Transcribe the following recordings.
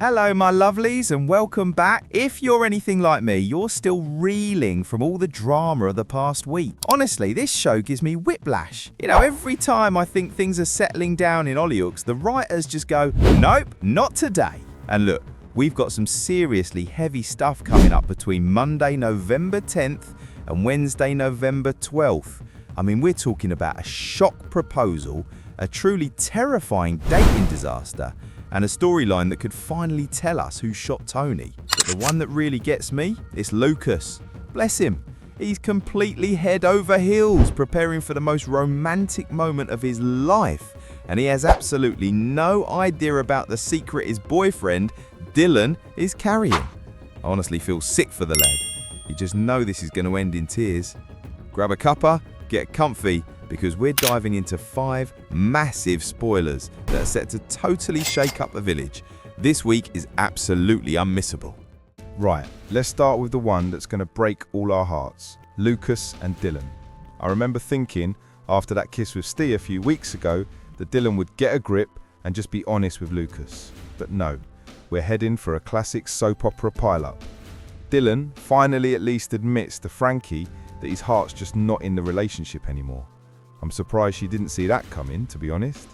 Hello, my lovelies, and welcome back. If you're anything like me, you're still reeling from all the drama of the past week. Honestly, this show gives me whiplash. Every time I think things are settling down in Hollyoaks, the writers just go, nope, not today. And look, we've got some seriously heavy stuff coming up between Monday, November 10th and Wednesday, November 12th. I mean, we're talking about a shock proposal, a truly terrifying dating disaster, and a storyline that could finally tell us who shot Tony. But the one that really gets me is Lucas. Bless him. He's completely head over heels preparing for the most romantic moment of his life, and he has absolutely no idea about the secret his boyfriend, Dillon, is carrying. I honestly feel sick for the lad. You just know this is going to end in tears. Grab a cuppa, get comfy, because we're diving into 5 massive spoilers that are set to totally shake up the village. This week is absolutely unmissable. Right, let's start with the one that's going to break all our hearts, Lucas and Dillon. I remember thinking, after that kiss with Steve a few weeks ago, that Dillon would get a grip and just be honest with Lucas. But no, we're heading for a classic soap opera pile-up. Dillon finally at least admits to Frankie that his heart's just not in the relationship anymore. I'm surprised she didn't see that coming, to be honest.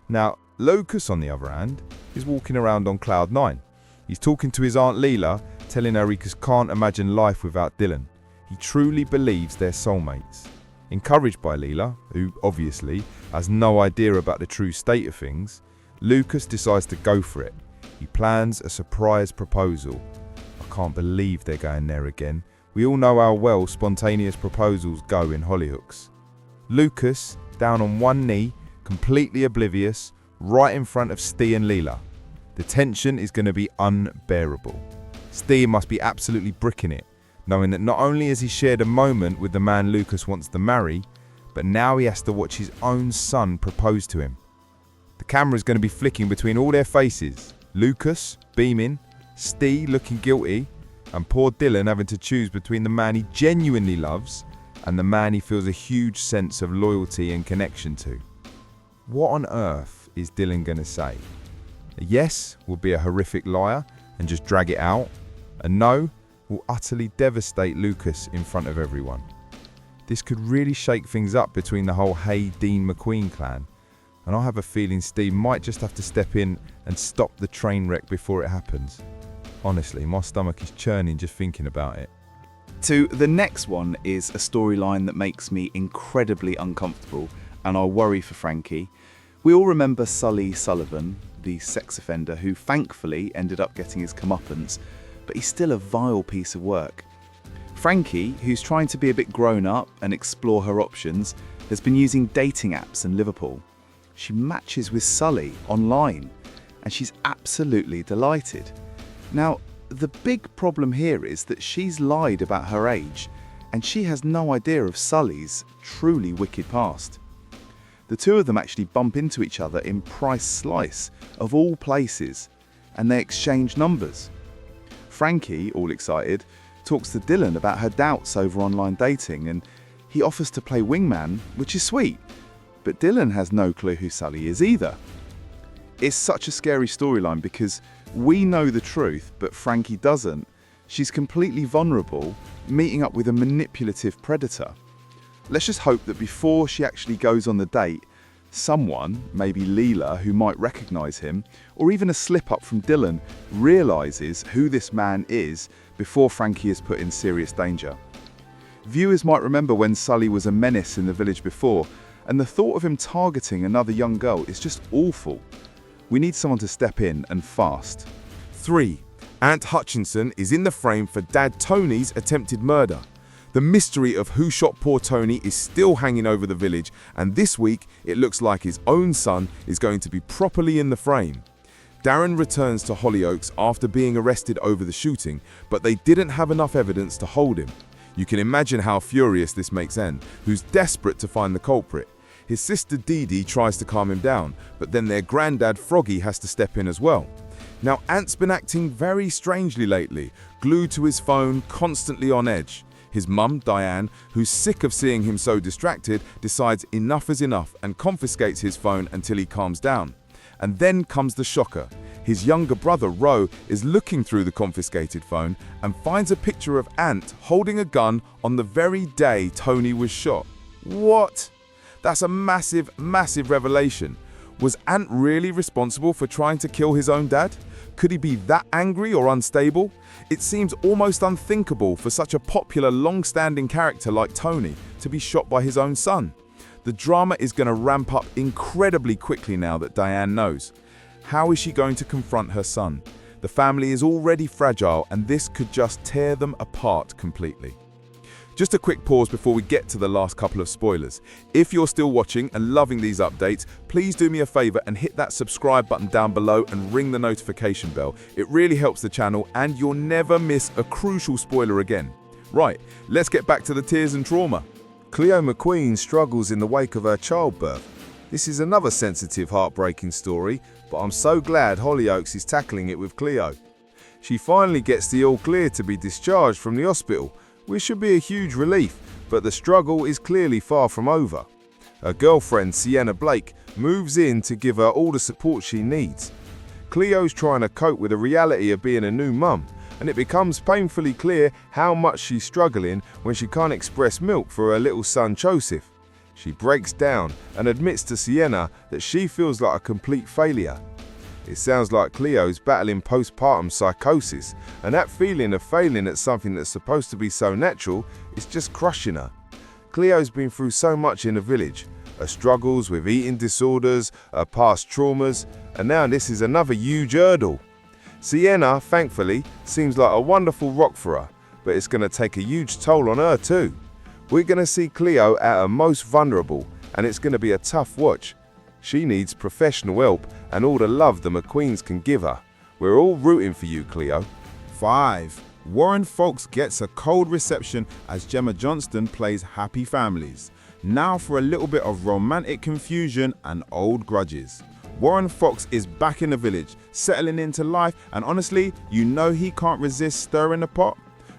Now, Lucas, on the other hand, is walking around on cloud 9. He's talking to his Aunt Leela, telling her he just can't imagine life without Dillon. He truly believes they're soulmates. Encouraged by Leela, who obviously has no idea about the true state of things, Lucas decides to go for it. He plans a surprise proposal. I can't believe they're going there again. We all know how well spontaneous proposals go in Hollyoaks. Lucas, down on one knee, completely oblivious, right in front of Steve and Leela. The tension is going to be unbearable. Steve must be absolutely bricking it, knowing that not only has he shared a moment with the man Lucas wants to marry, but now he has to watch his own son propose to him. The camera is going to be flicking between all their faces. Lucas, beaming, Steve looking guilty, and poor Dillon having to choose between the man he genuinely loves and the man he feels a huge sense of loyalty and connection to. What on earth is Dillon going to say? A yes will be a horrific liar and just drag it out. A no will utterly devastate Lucas in front of everyone. This could really shake things up between the whole Hay Dean McQueen clan, and I have a feeling Steve might just have to step in and stop the train wreck before it happens. Honestly, my stomach is churning just thinking about it. The next one is a storyline that makes me incredibly uncomfortable, and I worry for Frankie. We all remember Sully Sullivan, the sex offender who thankfully ended up getting his comeuppance, but he's still a vile piece of work. Frankie, who's trying to be a bit grown up and explore her options, has been using dating apps in Liverpool. She matches with Sully online, and she's absolutely delighted. Now, the big problem here is that she's lied about her age, and she has no idea of Sully's truly wicked past. The two of them actually bump into each other in Price Slice, of all places, and they exchange numbers. Frankie, all excited, talks to Dillon about her doubts over online dating, and he offers to play wingman, which is sweet, but Dillon has no clue who Sully is either. It's such a scary storyline because we know the truth, but Frankie doesn't. She's completely vulnerable, meeting up with a manipulative predator. Let's just hope that before she actually goes on the date, someone, maybe Leela, who might recognise him, or even a slip-up from Dillon, realises who this man is before Frankie is put in serious danger. Viewers might remember when Sully was a menace in the village before, and the thought of him targeting another young girl is just awful. We need someone to step in, and fast. 3. Aunt Hutchinson is in the frame for Dad Tony's attempted murder. The mystery of who shot poor Tony is still hanging over the village, and this week it looks like his own son is going to be properly in the frame. Darren returns to Hollyoaks after being arrested over the shooting, but they didn't have enough evidence to hold him. You can imagine how furious this makes Anne, who's desperate to find the culprit. His sister Dee Dee tries to calm him down, but then their granddad Froggy has to step in as well. Now, Ant's been acting very strangely lately, glued to his phone, constantly on edge. His mum, Diane, who's sick of seeing him so distracted, decides enough is enough and confiscates his phone until he calms down. And then comes the shocker. His younger brother, Ro, is looking through the confiscated phone and finds a picture of Ant holding a gun on the very day Tony was shot. What? That's a massive, massive revelation. Was Ant really responsible for trying to kill his own dad? Could he be that angry or unstable? It seems almost unthinkable for such a popular, long-standing character like Tony to be shot by his own son. The drama is going to ramp up incredibly quickly now that Diane knows. How is she going to confront her son? The family is already fragile, and this could just tear them apart completely. Just a quick pause before we get to the last couple of spoilers. If you're still watching and loving these updates, please do me a favor and hit that subscribe button down below and ring the notification bell. It really helps the channel and you'll never miss a crucial spoiler again. Right, let's get back to the tears and trauma. Cleo McQueen struggles in the wake of her childbirth. This is another sensitive, heartbreaking story, but I'm so glad Hollyoaks is tackling it with Cleo. She finally gets the all clear to be discharged from the hospital, which should be a huge relief, but the struggle is clearly far from over. Her girlfriend, Sienna Blake, moves in to give her all the support she needs. Cleo's trying to cope with the reality of being a new mum, and it becomes painfully clear how much she's struggling when she can't express milk for her little son Joseph. She breaks down and admits to Sienna that she feels like a complete failure. It sounds like Cleo's battling postpartum psychosis, and that feeling of failing at something that's supposed to be so natural is just crushing her. Cleo's been through so much in the village, her struggles with eating disorders, her past traumas, and now this is another huge hurdle. Sienna, thankfully, seems like a wonderful rock for her, but it's going to take a huge toll on her too. We're going to see Cleo at her most vulnerable, and it's going to be a tough watch. She needs professional help and all the love the McQueens can give her. We're all rooting for you, Cleo. 5. Warren Foulkes gets a cold reception as Gemma Johnston plays Happy Families. Now for a little bit of romantic confusion and old grudges. Warren Foulkes is back in the village, settling into life, and honestly, you know he can't resist stirring the pot.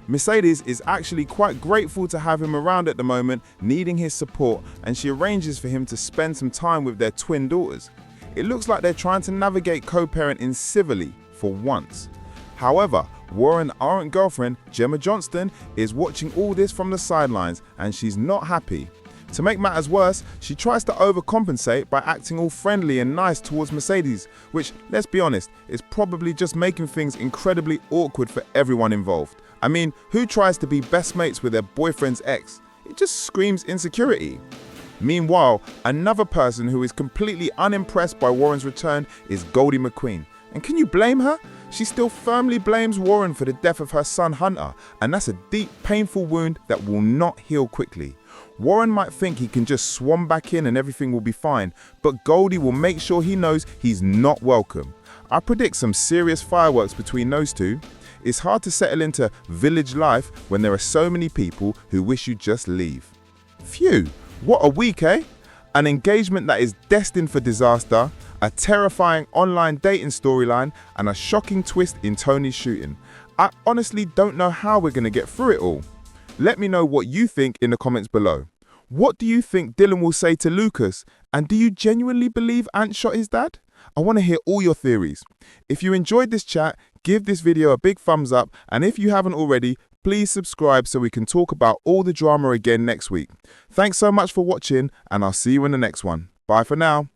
Mercedes is actually quite grateful to have him around at the moment, needing his support, and she arranges for him to spend some time with their twin daughters. It looks like they're trying to navigate co-parenting civilly for once. However, Warren's current girlfriend, Gemma Johnston, is watching all this from the sidelines, and she's not happy. To make matters worse, she tries to overcompensate by acting all friendly and nice towards Mercedes, which, let's be honest, is probably just making things incredibly awkward for everyone involved. I mean, who tries to be best mates with their boyfriend's ex? It just screams insecurity. Meanwhile, another person who is completely unimpressed by Warren's return is Goldie McQueen. And can you blame her? She still firmly blames Warren for the death of her son Hunter, and that's a deep, painful wound that will not heal quickly. Warren might think he can just swan back in and everything will be fine, but Goldie will make sure he knows he's not welcome. I predict some serious fireworks between those two. It's hard to settle into village life when there are so many people who wish you'd just leave. Phew, what a week, eh? An engagement that is destined for disaster, a terrifying online dating storyline, and a shocking twist in Tony's shooting. I honestly don't know how we're going to get through it all. Let me know what you think in the comments below. What do you think Dillon will say to Lucas? And do you genuinely believe Ant shot his dad? I want to hear all your theories. If you enjoyed this chat, give this video a big thumbs up, and if you haven't already, please subscribe so we can talk about all the drama again next week. Thanks so much for watching, and I'll see you in the next one. Bye for now.